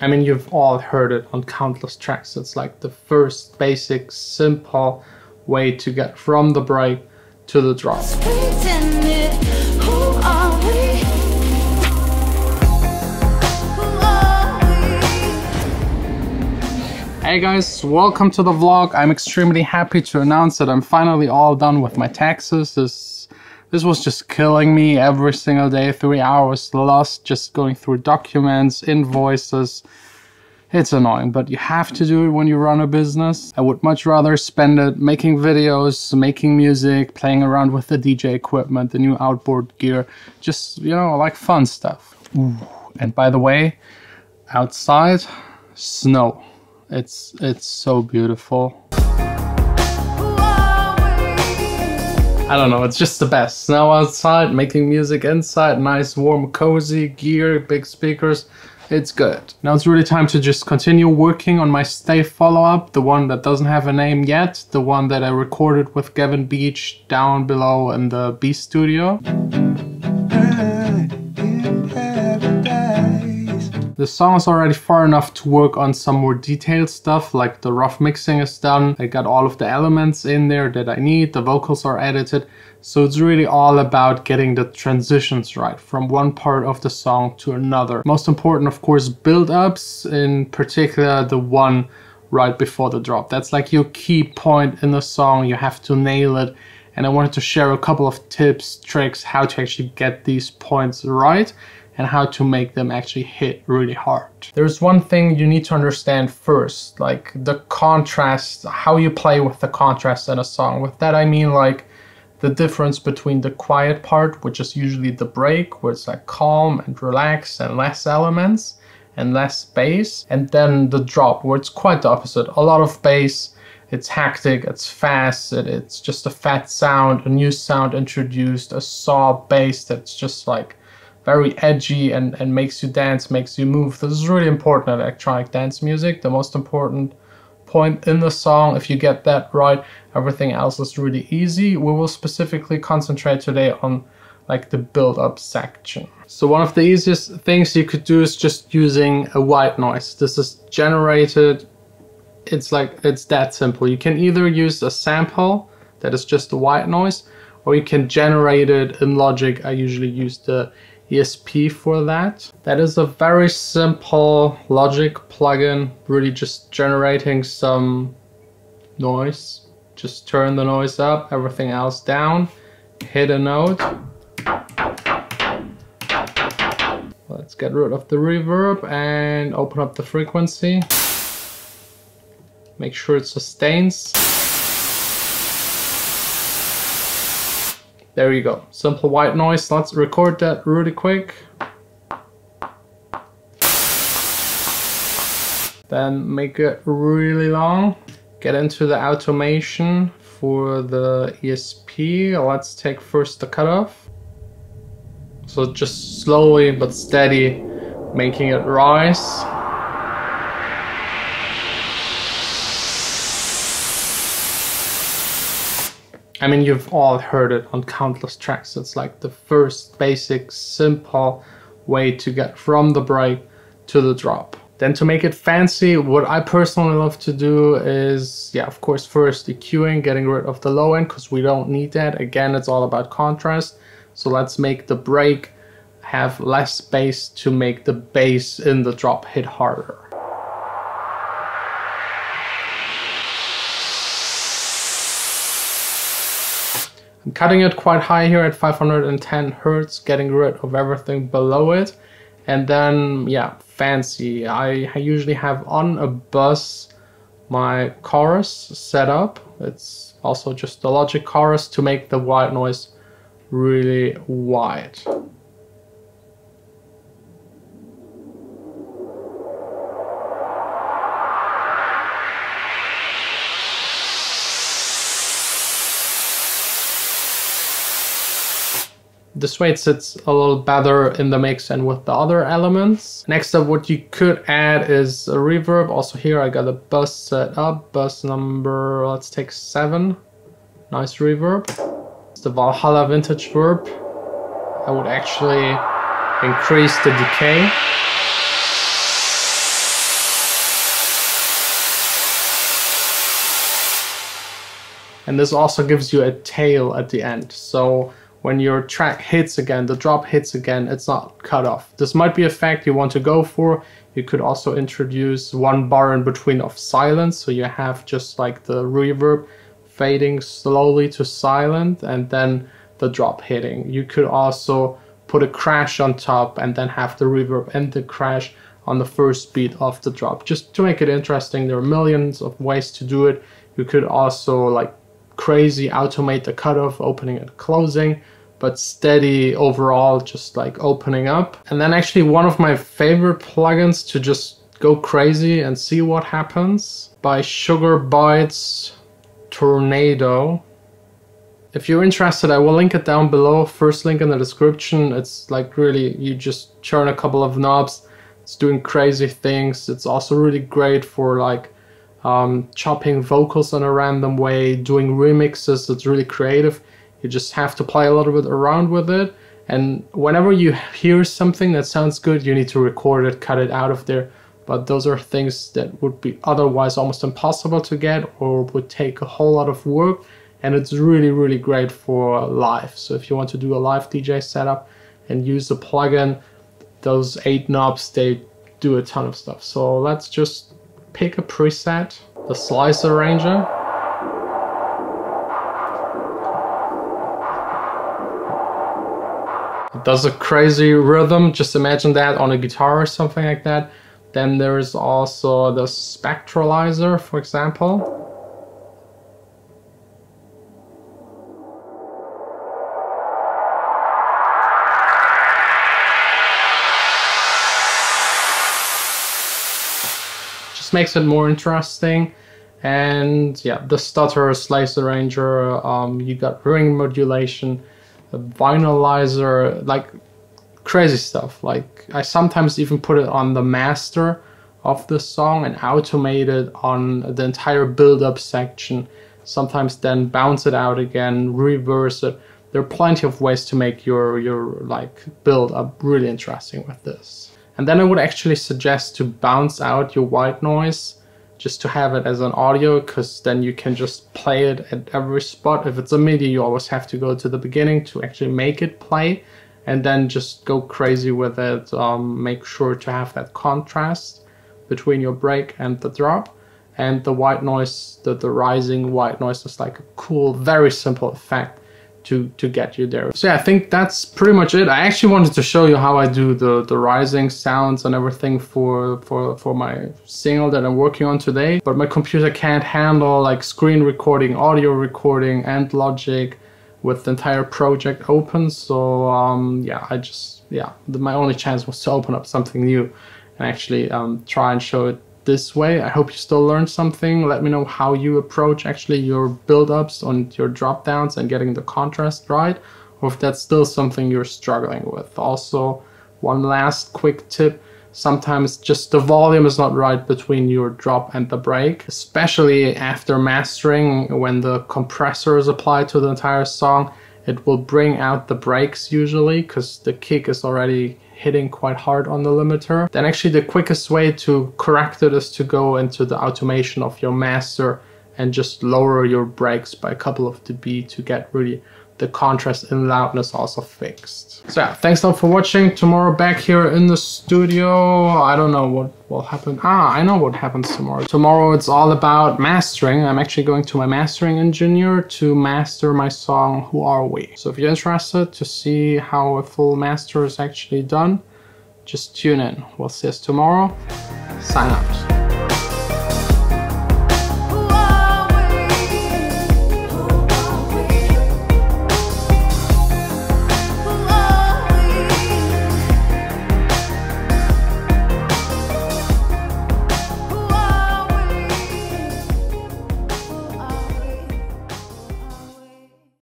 I mean, you've all heard it on countless tracks. It's like the first basic, simple way to get from the break to the drop. Hey guys, welcome to the vlog. I'm extremely happy to announce that I'm finally all done with my taxes. This was just killing me every single day, 3 hours lost just going through documents, invoices. It's annoying, but you have to do it when you run a business. I would much rather spend it making videos, making music, playing around with the DJ equipment, the new outboard gear, just, you know, like fun stuff. Ooh. And by the way, outside, snow. It's so beautiful. I don't know, it's just the best. Snow outside, making music inside, nice warm cozy gear, big speakers. It's good. Now it's really time to just continue working on my stay follow-up, the one that doesn't have a name yet, the one that I recorded with Gavin Beach down below in the B studio. The song is already far enough to work on some more detailed stuff, like the rough mixing is done. I got all of the elements in there that I need, the vocals are edited. So it's really all about getting the transitions right from one part of the song to another. Most important, of course, build-ups, in particular the one right before the drop. That's like your key point in the song, you have to nail it. And I wanted to share a couple of tips, tricks, how to actually get these points right and how to make them actually hit really hard. There's one thing you need to understand first, like the contrast, how you play with the contrast in a song. With that I mean like the difference between the quiet part, which is usually the break, where it's like calm and relaxed and less elements and less bass, and then the drop, where it's quite the opposite. A lot of bass, it's hectic, it's fast, it's just a fat sound, a new sound introduced, a saw bass that's just like very edgy and makes you dance, makes you move. This is really important in electronic dance music. The most important point in the song. If you get that right, everything else is really easy. We will specifically concentrate today on like the build-up section. So one of the easiest things you could do is just using a white noise. This is generated, it's that simple. You can either use a sample that is just a white noise, or you can generate it in Logic. I usually use the ESP for that. That is a very simple Logic plugin, really just generating some noise. Just turn the noise up, everything else down, hit a note. Let's get rid of the reverb and open up the frequency. Make sure it sustains. There you go, simple white noise. Let's record that really quick. Then make it really long. Get into the automation for the ESP. Let's take first the cutoff. So just slowly but steady making it rise. I mean, you've all heard it on countless tracks. It's like the first basic, simple way to get from the break to the drop. Then to make it fancy, what I personally love to do is, yeah, of course, first EQing, getting rid of the low end, because we don't need that. Again, it's all about contrast. So let's make the break have less bass to make the bass in the drop hit harder. I'm cutting it quite high here at 510 Hertz, getting rid of everything below it. And then, yeah, fancy. I usually have on a bus my chorus set up. It's also just the Logic chorus to make the white noise really wide. This way it sits a little better in the mix and with the other elements. Next up, what you could add is a reverb. Also here I got a bus set up, bus number, let's take 7. Nice reverb. It's the Valhalla vintage verb. I would actually increase the decay. And this also gives you a tail at the end. So when your track hits again, the drop hits again, it's not cut off. This might be a fact you want to go for. You could also introduce one bar in between of silence, so you have just like the reverb fading slowly to silent and then the drop hitting. You could also put a crash on top and then have the reverb and the crash on the first beat of the drop, just to make it interesting. There are millions of ways to do it. You could also like crazy automate the cutoff, opening and closing, but steady overall, just like opening up. And then actually one of my favorite plugins to just go crazy and see what happens, by Sugar Bytes Tornado. If you're interested, I will link it down below, first link in the description. It's like really, you just turn a couple of knobs, it's doing crazy things. It's also really great for like chopping vocals in a random way, doing remixes. It's really creative. You just have to play a little bit around with it, and whenever you hear something that sounds good, you need to record it, cut it out of there. But those are things that would be otherwise almost impossible to get or would take a whole lot of work, and it's really great for live. So if you want to do a live DJ setup and use the plugin, those 8 knobs, they do a ton of stuff. So let's just pick a preset, the Slice Arranger. It does a crazy rhythm, just imagine that on a guitar or something like that. Then there's also the Spectralizer, for example. Just makes it more interesting. And yeah, the Stutter, Slice Arranger, you got ring modulation, a vinylizer, like crazy stuff. Like I sometimes even put it on the master of the song and automate it on the entire build-up section. Sometimes then bounce it out again, reverse it. There are plenty of ways to make your like build-up really interesting with this. And then I would actually suggest to bounce out your white noise, just to have it as an audio, because then you can just play it at every spot. If it's a MIDI, you always have to go to the beginning to actually make it play, and then just go crazy with it. Make sure to have that contrast between your break and the drop. And the white noise, the rising white noise is like a cool, very simple effect to get you there. So yeah, I think that's pretty much it. I actually wanted to show you how I do the rising sounds and everything for my single that I'm working on today, but my computer can't handle like screen recording, audio recording, and Logic with the entire project open. So yeah, my only chance was to open up something new and actually try and show it this way. I hope you still learned something. Let me know how you approach actually your build-ups on your drop downs and getting the contrast right, or if that's still something you're struggling with. Also, one last quick tip: sometimes just the volume is not right between your drop and the break, especially after mastering. When the compressor is applied to the entire song, it will bring out the breaks usually, because the kick is already hitting quite hard on the limiter. Then actually the quickest way to correct it is to go into the automation of your master and just lower your breaks by a couple of dB to get really the contrast and loudness also fixed. So yeah, thanks a lot for watching. Tomorrow back here in the studio. I don't know what will happen. I know what happens tomorrow. Tomorrow it's all about mastering. I'm actually going to my mastering engineer to master my song Who Are We? So if you're interested to see how a full master is actually done, just tune in. We'll see us tomorrow. Sign out.